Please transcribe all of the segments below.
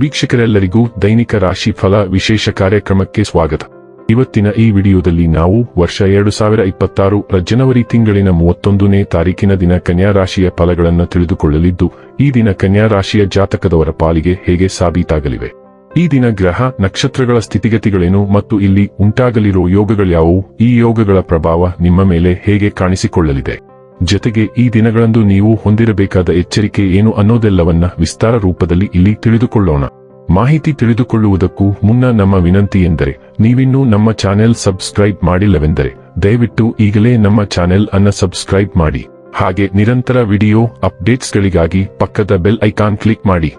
ವೀಕ್ಷಕರೆಲ್ಲರಿಗೂ ದೈನಿಕ ರಾಶಿ ಫಲ ವಿಶೇಷ ಕಾರ್ಯಕ್ರಮಕ್ಕೆ ಸ್ವಾಗತ. ಇವತ್ತಿನ ಈ ವಿಡಿಯೋದಲ್ಲಿ ನಾವು ವರ್ಷ 2026 ಜನವರಿ ತಿಂಗಳಿನ 31ನೇ ತಾರೀಕಿನ ದಿನ ಕನ್ಯಾ ರಾಶಿಯ ಫಲಗಳನ್ನು ತಿಳಿದುಕೊಳ್ಳಲಿದ್ದು, ಈ ದಿನ ಕನ್ಯಾ ರಾಶಿಯ ಜಾತಕದವರ ಪಾಲಿಗೆ ಹೇಗೆ ಸಾಬೀತಾಗಲಿವೆ, ಈ ದಿನ ಗ್ರಹ ನಕ್ಷತ್ರಗಳ ಸ್ಥಿತಿಗತಿಗಳೇನು ಮತ್ತು ಇಲ್ಲಿ ಉಂಟಾಗಲಿರೋ ಯೋಗಗಳ್ಯಾವುವು, ಈ ಯೋಗಗಳ ಪ್ರಭಾವ ನಿಮ್ಮ ಮೇಲೆ ಹೇಗೆ ಕಾಣಿಸಿಕೊಳ್ಳಲಿದೆ, ಜೊತೆಗೆ ಈ ದಿನಗಳಂದು ನೀವು ಹೊಂದಿರಬೇಕಾದ ಎಚ್ಚರಿಕೆ ಏನು ಅನ್ನೋದೆಲ್ಲವನ್ನ ವಿಸ್ತಾರ ರೂಪದಲ್ಲಿ ಇಲ್ಲಿ ತಿಳಿದುಕೊಳ್ಳೋಣ. ಮಾಹಿತಿ ತಿಳಿದುಕೊಳ್ಳುವುದಕ್ಕೂ ಮುನ್ನ ನಮ್ಮ ವಿನಂತಿ ಎಂದರೆ, ನೀವಿನ್ನೂ ನಮ್ಮ ಚಾನೆಲ್ ಸಬ್ಸ್ಕ್ರೈಬ್ ಮಾಡಿಲ್ಲವೆಂದರೆ ದಯವಿಟ್ಟು ಈಗಲೇ ನಮ್ಮ ಚಾನೆಲ್ ಅನ್ನು ಸಬ್ಸ್ಕ್ರೈಬ್ ಮಾಡಿ. ಹಾಗೆ ನಿರಂತರ ವಿಡಿಯೋ ಅಪ್ಡೇಟ್ಸ್ಗಳಿಗಾಗಿ ಪಕ್ಕದ ಬೆಲ್ ಐಕಾನ್ ಕ್ಲಿಕ್ ಮಾಡಿ.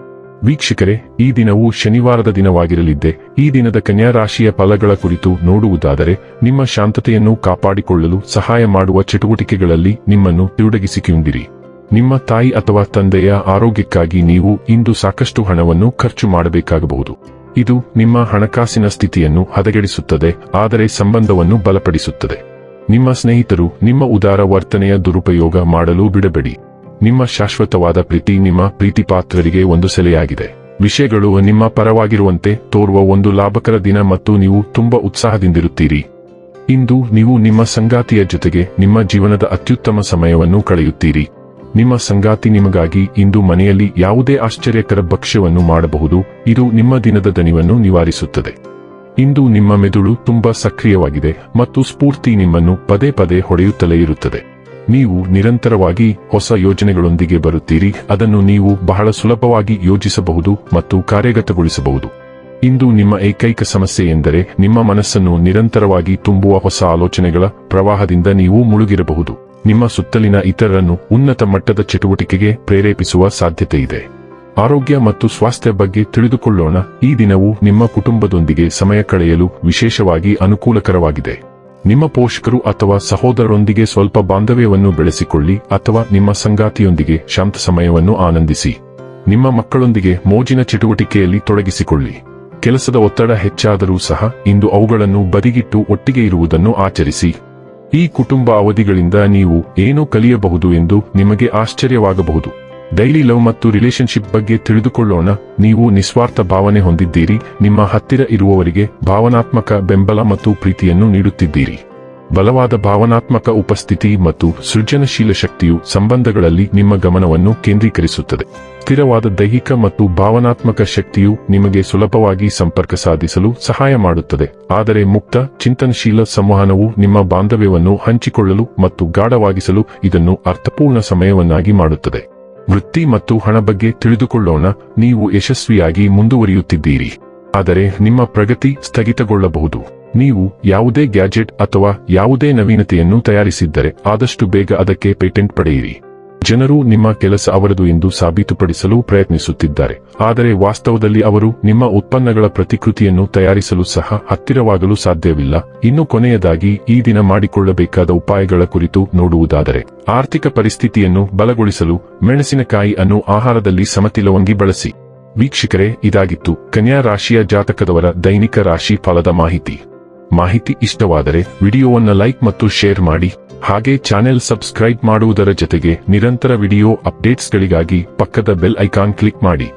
ವೀಕ್ಷಕರೇ, ಈ ದಿನವು ಶನಿವಾರದ ದಿನವಾಗಿರಲಿದ್ದೆ. ಈ ದಿನದ ಕನ್ಯಾ ರಾಶಿಯ ಫಲಗಳ ಕುರಿತು ನೋಡುವುದಾದರೆ, ನಿಮ್ಮ ಶಾಂತತೆಯನ್ನು ಕಾಪಾಡಿಕೊಳ್ಳಲು ಸಹಾಯ ಮಾಡುವ ಚಟುವಟಿಕೆಗಳಲ್ಲಿ ನಿಮ್ಮನ್ನು ತೊಡಗಿಸಿಕೊಂಡಿರಿ. ನಿಮ್ಮ ತಾಯಿ ಅಥವಾ ತಂದೆಯ ಆರೋಗ್ಯಕ್ಕಾಗಿ ನೀವು ಇಂದು ಸಾಕಷ್ಟು ಹಣವನ್ನು ಖರ್ಚು ಮಾಡಬೇಕಾಗಬಹುದು. ಇದು ನಿಮ್ಮ ಹಣಕಾಸಿನ ಸ್ಥಿತಿಯನ್ನು ಹದಗೆಡಿಸುತ್ತದೆ, ಆದರೆ ಸಂಬಂಧವನ್ನು ಬಲಪಡಿಸುತ್ತದೆ. ನಿಮ್ಮ ಸ್ನೇಹಿತರು ನಿಮ್ಮ ಉದಾರ ವರ್ತನೆಯ ದುರುಪಯೋಗ ಮಾಡಲು ಬಿಡಬೇಡಿ. ನಿಮ್ಮ ಶಾಶ್ವತವಾದ ಪ್ರೀತಿ ನಿಮ್ಮ ಪ್ರೀತಿಪಾತ್ರರಿಗೆ ಒಂದು ಸೆಲೆಯಾಗಿದೆ. ವಿಷಯಗಳು ನಿಮ್ಮ ಪರವಾಗಿರುವಂತೆ ತೋರುವ ಒಂದು ಲಾಭಕರ ದಿನ ಮತ್ತು ನೀವು ತುಂಬಾ ಉತ್ಸಾಹದಿಂದಿರುತ್ತೀರಿ. ಇಂದು ನೀವು ನಿಮ್ಮ ಸಂಗಾತಿಯ ಜೊತೆಗೆ ನಿಮ್ಮ ಜೀವನದ ಅತ್ಯುತ್ತಮ ಸಮಯವನ್ನು ಕಳೆಯುತ್ತೀರಿ. ನಿಮ್ಮ ಸಂಗಾತಿ ನಿಮಗಾಗಿ ಇಂದು ಮನೆಯಲ್ಲಿ ಯಾವುದೇ ಆಶ್ಚರ್ಯಕರ ಭಕ್ಷ್ಯವನ್ನು ಮಾಡಬಹುದು. ಇದು ನಿಮ್ಮ ದಿನದ ದಣಿವನ್ನು ನಿವಾರಿಸುತ್ತದೆ. ಇಂದು ನಿಮ್ಮ ಮೆದುಳು ತುಂಬಾ ಸಕ್ರಿಯವಾಗಿದೆ ಮತ್ತು ಸ್ಫೂರ್ತಿ ನಿಮ್ಮನ್ನು ಪದೇ ಪದೇ ಹೊಡೆಯುತ್ತಲೇ ಇರುತ್ತದೆ. ನೀವು ನಿರಂತರವಾಗಿ ಹೊಸ ಯೋಜನೆಗಳೊಂದಿಗೆ ಬರುತ್ತೀರಿ. ಅದನ್ನು ನೀವು ಬಹಳ ಸುಲಭವಾಗಿ ಯೋಜಿಸಬಹುದು ಮತ್ತು ಕಾರ್ಯಗತಗೊಳಿಸಬಹುದು. ಇಂದು ನಿಮ್ಮ ಏಕೈಕ ಸಮಸ್ಯೆ ಎಂದರೆ ನಿಮ್ಮ ಮನಸ್ಸನ್ನು ನಿರಂತರವಾಗಿ ತುಂಬುವ ಹೊಸ ಆಲೋಚನೆಗಳ ಪ್ರವಾಹದಿಂದ ನೀವು ಮುಳುಗಿರಬಹುದು. ನಿಮ್ಮ ಸುತ್ತಲಿನ ಇತರರನ್ನು ಉನ್ನತ ಮಟ್ಟದ ಚಟುವಟಿಕೆಗೆ ಪ್ರೇರೇಪಿಸುವ ಸಾಧ್ಯತೆಯಿದೆ. ಆರೋಗ್ಯ ಮತ್ತು ಸ್ವಾಸ್ಥ್ಯ ಬಗ್ಗೆ ತಿಳಿದುಕೊಳ್ಳೋಣ. ಈ ದಿನವು ನಿಮ್ಮ ಕುಟುಂಬದೊಂದಿಗೆ ಸಮಯ ಕಳೆಯಲು ವಿಶೇಷವಾಗಿ ಅನುಕೂಲಕರವಾಗಿದೆ. ನಿಮ್ಮ ಪೋಷಕರು ಅಥವಾ ಸಹೋದರರೊಂದಿಗೆ ಸ್ವಲ್ಪ ಬಾಂಧವ್ಯವನ್ನು ಬೆಳೆಸಿಕೊಳ್ಳಿ ಅಥವಾ ನಿಮ್ಮ ಸಂಗಾತಿಯೊಂದಿಗೆ ಶಾಂತ ಸಮಯವನ್ನು ಆನಂದಿಸಿ. ನಿಮ್ಮ ಮಕ್ಕಳೊಂದಿಗೆ ಮೋಜಿನ ಚಟುವಟಿಕೆಯಲ್ಲಿ ತೊಡಗಿಸಿಕೊಳ್ಳಿ. ಕೆಲಸದ ಒತ್ತಡ ಹೆಚ್ಚಾದರೂ ಸಹ ಇಂದು ಅವುಗಳನ್ನು ಬದಿಗಿಟ್ಟು ಒಟ್ಟಿಗೆ ಇರುವುದನ್ನು ಆಚರಿಸಿ. ಈ ಕುಟುಂಬ ಅವಧಿಗಳಿಂದ ನೀವು ಏನು ಕಲಿಯಬಹುದು ಎಂದು ನಿಮಗೆ ಆಶ್ಚರ್ಯವಾಗಬಹುದು. ಡೈಲಿ ಲವ್ ಮತ್ತು ರಿಲೇಶನ್ಶಿಪ್ ಬಗ್ಗೆ ತಿಳಿದುಕೊಳ್ಳೋಣ. ನೀವು ನಿಸ್ವಾರ್ಥ ಭಾವನೆ ಹೊಂದಿದ್ದೀರಿ. ನಿಮ್ಮ ಹತ್ತಿರ ಇರುವವರಿಗೆ ಭಾವನಾತ್ಮಕ ಬೆಂಬಲ ಮತ್ತು ಪ್ರೀತಿಯನ್ನು ನೀಡುತ್ತಿದ್ದೀರಿ. ಬಲವಾದ ಭಾವನಾತ್ಮಕ ಉಪಸ್ಥಿತಿ ಮತ್ತು ಸೃಜನಶೀಲ ಶಕ್ತಿಯು ಸಂಬಂಧಗಳಲ್ಲಿ ನಿಮ್ಮ ಗಮನವನ್ನು ಕೇಂದ್ರೀಕರಿಸುತ್ತದೆ. ಸ್ಥಿರವಾದ ದೈಹಿಕ ಮತ್ತು ಭಾವನಾತ್ಮಕ ಶಕ್ತಿಯು ನಿಮಗೆ ಸುಲಭವಾಗಿ ಸಂಪರ್ಕ ಸಾಧಿಸಲು ಸಹಾಯ ಮಾಡುತ್ತದೆ. ಆದರೆ ಮುಕ್ತ ಚಿಂತನಶೀಲ ಸಂವಹನವು ನಿಮ್ಮ ಬಾಂಧವ್ಯವನ್ನು ಹಂಚಿಕೊಳ್ಳಲು ಮತ್ತು ಗಾಢವಾಗಿಸಲು ಇದನ್ನು ಅರ್ಥಪೂರ್ಣ ಸಮಯವನ್ನಾಗಿ ಮಾಡುತ್ತದೆ. ವೃತ್ತಿ ಮತ್ತು ಹಣ ಬಗ್ಗೆ ತಿಳಿದುಕೊಳ್ಳೋಣ. ನೀವು ಯಶಸ್ವಿಯಾಗಿ ಮುಂದುವರಿಯುತ್ತಿದ್ದೀರಿ, ಆದರೆ ನಿಮ್ಮ ಪ್ರಗತಿ ಸ್ಥಗಿತಗೊಳ್ಳಬಹುದು. ನೀವು ಯಾವುದೇ ಗ್ಯಾಜೆಟ್ ಅಥವಾ ಯಾವುದೇ ನವೀನತೆಯನ್ನು ತಯಾರಿಸಿದ್ದರೆ ಆದಷ್ಟು ಬೇಗ ಅದಕ್ಕೆ ಪೇಟೆಂಟ್ ಪಡೆಯಿರಿ. ಜನರು ನಿಮ್ಮ ಕೆಲಸ ಅವರದು ಎಂದು ಸಾಬೀತುಪಡಿಸಲು ಪ್ರಯತ್ನಿಸುತ್ತಿದ್ದಾರೆ, ಆದರೆ ವಾಸ್ತವದಲ್ಲಿ ಅವರು ನಿಮ್ಮ ಉತ್ಪನ್ನಗಳ ಪ್ರತಿಕೃತಿಯನ್ನು ತಯಾರಿಸಲು ಸಹ ಹತ್ತಿರವಾಗಲು ಸಾಧ್ಯವಿಲ್ಲ. ಇನ್ನು ಕೊನೆಯದಾಗಿ ಈ ದಿನ ಮಾಡಿಕೊಳ್ಳಬೇಕಾದ ಉಪಾಯಗಳ ಕುರಿತು ನೋಡುವುದಾದರೆ, ಆರ್ಥಿಕ ಪರಿಸ್ಥಿತಿಯನ್ನು ಬಲಗೊಳಿಸಲು ಮೆಣಸಿನಕಾಯಿ ಅನ್ನು ಆಹಾರದಲ್ಲಿ ಸಮತಿಲವಾಗಿ ಬಳಸಿ. ವೀಕ್ಷಕರೇ, ಇದಾಗಿತ್ತು ಕನ್ಯಾ ರಾಶಿಯ ಜಾತಕದವರ ದೈನಿಕ ರಾಶಿ ಫಲದ ಮಾಹಿತಿ ಇಷ್ಟವಾದರೆ ವಿಡಿಯೋವನ್ನು ಲೈಕ್ ಮತ್ತು ಶೇರ್ ಮಾಡಿ. ಹಾಗೆ ಚಾನೆಲ್ ಸಬ್ಸ್ಕ್ರೈಬ್ ಮಾಡುವುದರ ಜೊತೆಗೆ ನಿರಂತರ ವಿಡಿಯೋ ಅಪ್ಡೇಟ್ಸ್ಗಳಿಗಾಗಿ ಪಕ್ಕದ ಬೆಲ್ ಐಕಾನ್ ಕ್ಲಿಕ್ ಮಾಡಿ.